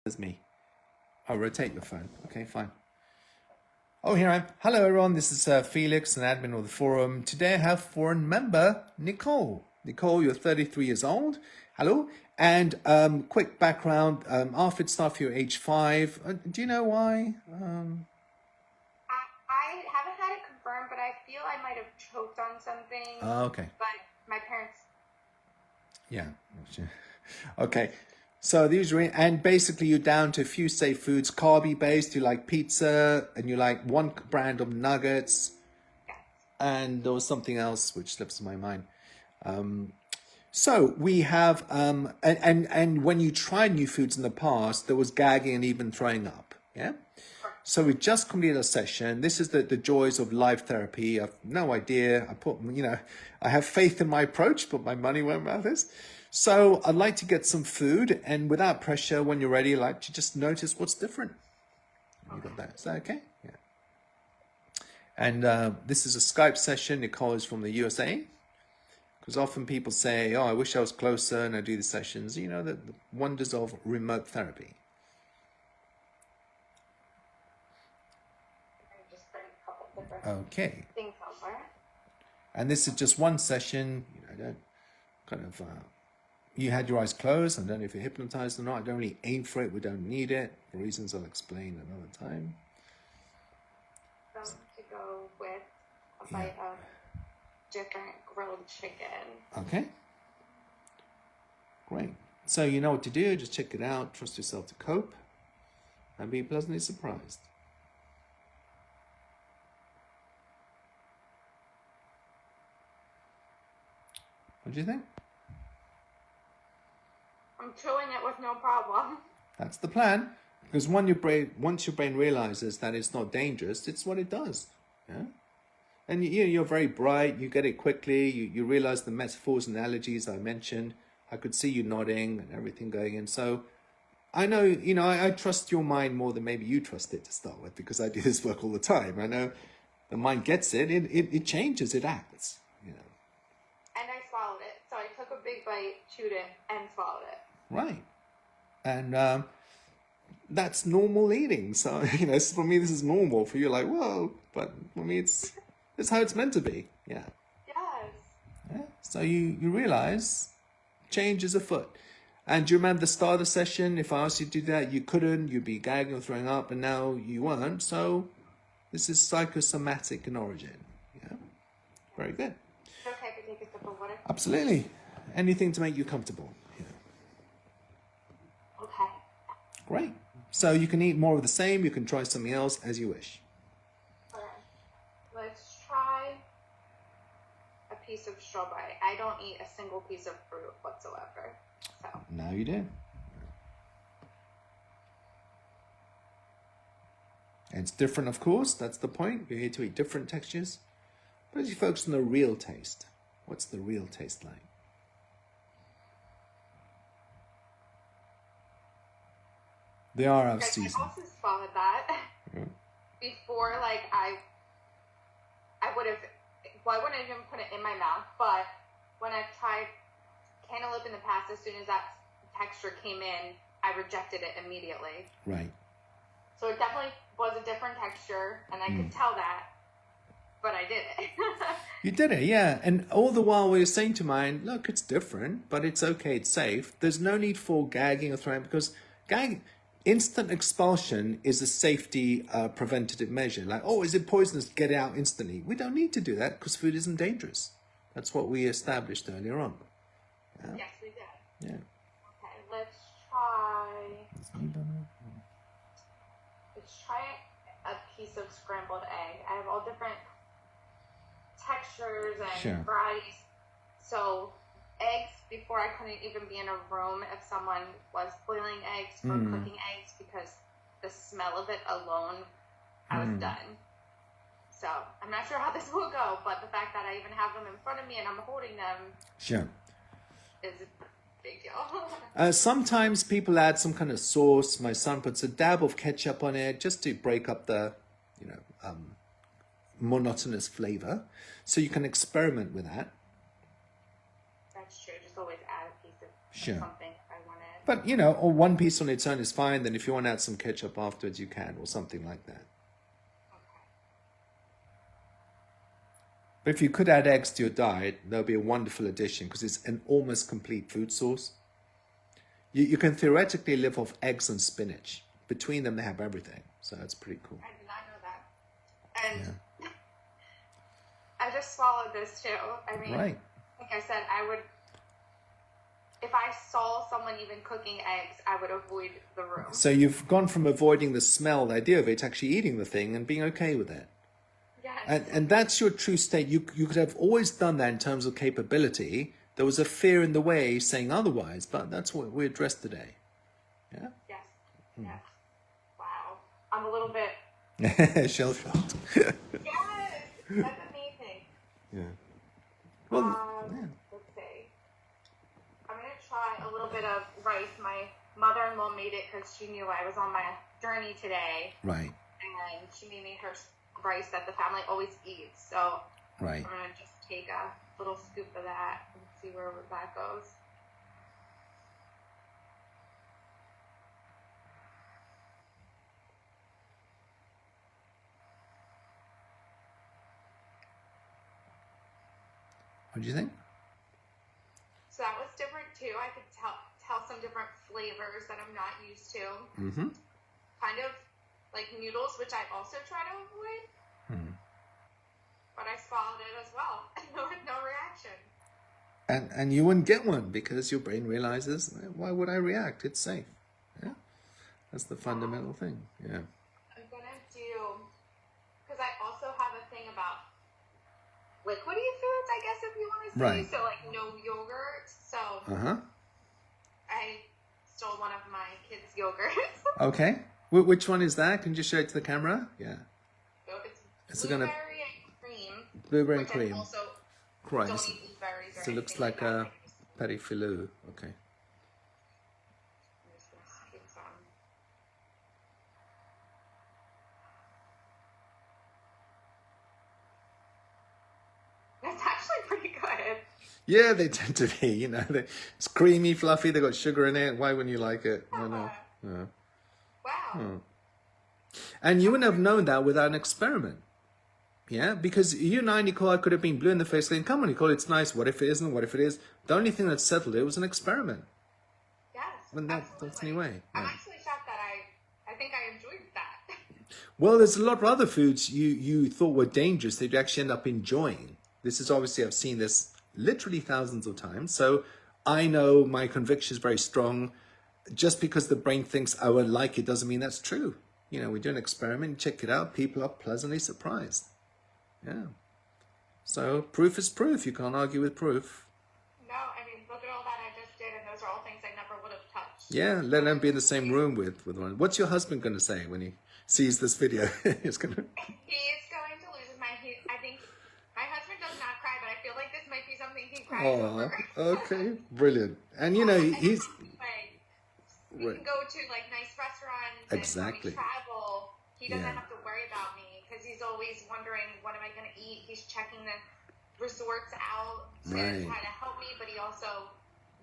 There's me. Oh, rotate your phone. Okay, fine. Oh, here I am. Hello, everyone. This is Felix, an admin of the forum. Today I have forum member Nicole. Nicole, you're 33 years old. Hello. And quick background, ARFID staff here, age 5. Do you know why? I haven't had it confirmed, but I feel I might have choked on something. Okay. But my parents... Yeah. Okay. So these are, and basically you're down to a few safe foods, carby based. You like pizza, and you like one brand of nuggets, Yes. and there was something else which slips my mind. So we have, and when you tried new foods in the past, there was gagging and even throwing up. Yeah. So we just completed a session. This is the joys of live therapy. I've no idea. I have faith in my approach, put my money where my mouth is. So I'd like to get some food, and without pressure, when you're ready, I'd like to just notice what's different. You got that? Is that okay? Yeah. And this is a Skype session. Nicole is from the USA. Because often people say, oh, I wish I was closer and I do the sessions. You know, the wonders of remote therapy. Okay. Things over. And this is just one session. You had your eyes closed. I don't know if you're hypnotized or not. I don't really aim for it. We don't need it. For reasons I'll explain another time. To go with a bite of different grilled chicken. Okay. Great. So you know what to do. Just check it out. Trust yourself to cope. And be pleasantly surprised. What do you think? I'm chewing it with no problem. That's the plan. Because once your brain realizes that it's not dangerous, it's what it does. Yeah. And you're very bright. You get it quickly. You realize the metaphors and analogies I mentioned. I could see you nodding and everything going in. So I know, I trust your mind more than maybe you trust it to start with, because I do this work all the time. I know the mind gets it. It changes. It acts. And I swallowed it. So I took a big bite, chewed it, and swallowed it. Right. And that's normal eating. So, for me, this is normal. For you, like, whoa. But for me, it's how it's meant to be. Yeah. Yes. Yeah. So you realize change is afoot. And do you remember the start of the session? If I asked you to do that, you couldn't. You'd be gagging or throwing up, and now you weren't. So this is psychosomatic in origin. Yeah. Very good. Okay, I can take a sip of water. Absolutely. Anything to make you comfortable. Yeah. Okay. Great. So you can eat more of the same. You can try something else as you wish. Okay. Let's try a piece of strawberry. I don't eat a single piece of fruit whatsoever. So. Now you do. And it's different, of course. That's the point. We're here to eat different textures. But as you focus on the real taste, what's the real taste like? They are out of season. I also swallowed that before, I wouldn't even put it in my mouth, but when I've tried cantaloupe in the past, as soon as that texture came in, I rejected it immediately. Right. So it definitely was a different texture, and I could tell that, but I did it. You did it, yeah. And all the while we were saying to mine, look, it's different, but it's okay, it's safe. There's no need for gagging or throwing, because instant expulsion is a safety preventative measure. Like, oh, is it poisonous? Get it out instantly. We don't need to do that because food isn't dangerous. That's what we established earlier on. Yeah? Yes, we did. Yeah. Okay, let's try a piece of scrambled egg. I have all different textures and varieties. So eggs, before I couldn't even be in a room if someone was boiling eggs or cooking eggs, because the smell of it alone, I was done. So I'm not sure how this will go, but the fact that I even have them in front of me and I'm holding them is a big deal. Sometimes people add some kind of sauce. My son puts a dab of ketchup on it just to break up the, monotonous flavor. So you can experiment with that. That's true. Just always add a piece of something if I wanted. But, you know, or one piece on its own is fine. Then if you want to add some ketchup afterwards, you can, or something like that. But if you could add eggs to your diet, that would be a wonderful addition because it's an almost complete food source. You can theoretically live off eggs and spinach. Between them, they have everything. So that's pretty cool. I did not know that. And I just swallowed this too. I mean, right. Like I said, I would, if I saw someone even cooking eggs, I would avoid the room. So you've gone from avoiding the smell, the idea of it, to actually eating the thing and being okay with it. Yes. And that's your true state. You could have always done that in terms of capability. There was a fear in the way saying otherwise, but that's what we addressed today. Yeah? Yes. Yes. Wow. I'm a little bit... shell-shocked. Yes. That's amazing. Yeah. Well, let's see. I'm going to try a little bit of rice. My mother-in-law made it because she knew I was on my journey today. Right. And she made me her rice that the family always eats. So right. I'm going to just take a little scoop of that and see where that goes. What do you think? So that was different too. I could tell some different flavors that I'm not used to. Mm-hmm. Kind of like noodles, which I also try to avoid. Hmm. But I swallowed it as well with no reaction. And you wouldn't get one because your brain realizes, why would I react? It's safe. Yeah, that's the fundamental thing. Yeah. I'm gonna do, because I also have a thing about liquidy foods, I guess, if you want to say. Right. So like no yogurt. So I stole one of my kids' yogurts. Okay. Which one is that? Can you just show it to the camera? Yeah. So it's blueberry and cream. Blueberry and which cream. I also Right. don't eat blueberries or So it looks anything like that. a petit filou. Okay. I'm just gonna scoop some. That's actually pretty good. Yeah, they tend to be. You know, it's creamy, fluffy. They got sugar in it. Why wouldn't you like it? I know. Yeah. Wow. And you wouldn't have known that without an experiment. Yeah, because you and I, Nicole, I could have been blue in the face saying, come on, Nicole, it's nice. What if it isn't? What if it is? The only thing that settled it was an experiment. Yes, And that's the only way. I'm Yeah. actually shocked that I think I enjoyed that. Well, there's a lot of other foods you thought were dangerous that you actually end up enjoying. This is obviously, I've seen this literally thousands of times. So I know my conviction is very strong. Just because the brain thinks I would like it doesn't mean that's true. You know, we do an experiment, check it out. People are pleasantly surprised. Yeah. So proof is proof. You can't argue with proof. No, I mean, look at all that I just did, and those are all things I never would have touched. Yeah, let them be in the same room with one. What's your husband going to say when he sees this video? He's going to... He is going to lose his mind. I think my husband does not cry, but I feel like this might be something he cries over. Okay, brilliant. And you know, he's... We can go to like nice restaurants. Exactly. And when we travel, he doesn't Yeah. have to worry about me because he's always wondering what am I going to eat. He's checking the resorts out to Right. try to help me, but he also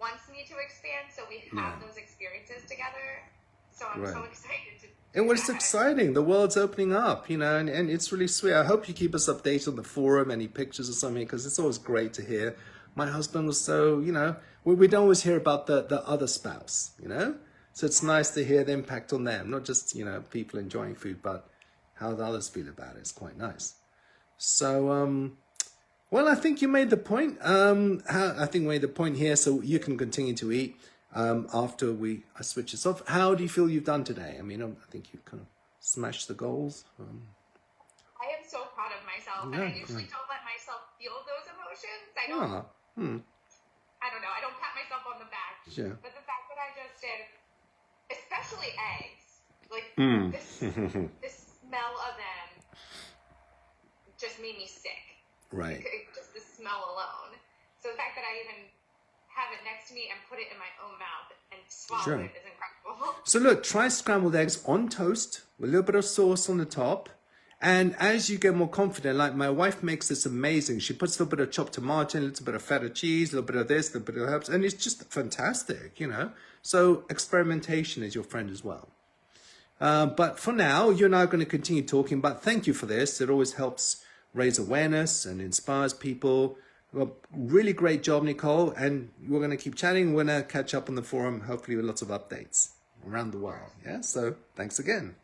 wants me to expand. So we have those experiences together. So I'm so excited to. And well, it's exciting. The world's opening up, you know, and it's really sweet. I hope you keep us updated on the forum, any pictures or something, because it's always great to hear. My husband was so, you know, we don't always hear about the other spouse, you know? So it's nice to hear the impact on them, not just, you know, people enjoying food, but how the others feel about it. It's quite nice. So, well, I think you made the point. I think we made the point here, so you can continue to eat after I switch this off. How do you feel you've done today? I mean, I think you kind of smashed the goals. I am so proud of myself, and I usually don't let myself feel those emotions. I don't know. I don't pat myself on the back. Sure. But the fact that I just did, especially eggs, like the smell of them just made me sick. Right. Just the smell alone. So the fact that I even have it next to me and put it in my own mouth and swallow it is incredible. So look, try scrambled eggs on toast with a little bit of sauce on the top And as you get more confident, like my wife makes this amazing. She puts a little bit of chopped tomato, a little bit of feta cheese, a little bit of this, a little bit of herbs, and it's just fantastic, you know. So experimentation is your friend as well. But for now, you and I are going to continue talking, but thank you for this. It always helps raise awareness and inspires people. Well, really great job, Nicole. And we're going to keep chatting. We're going to catch up on the forum, hopefully with lots of updates around the world. Yeah, so thanks again.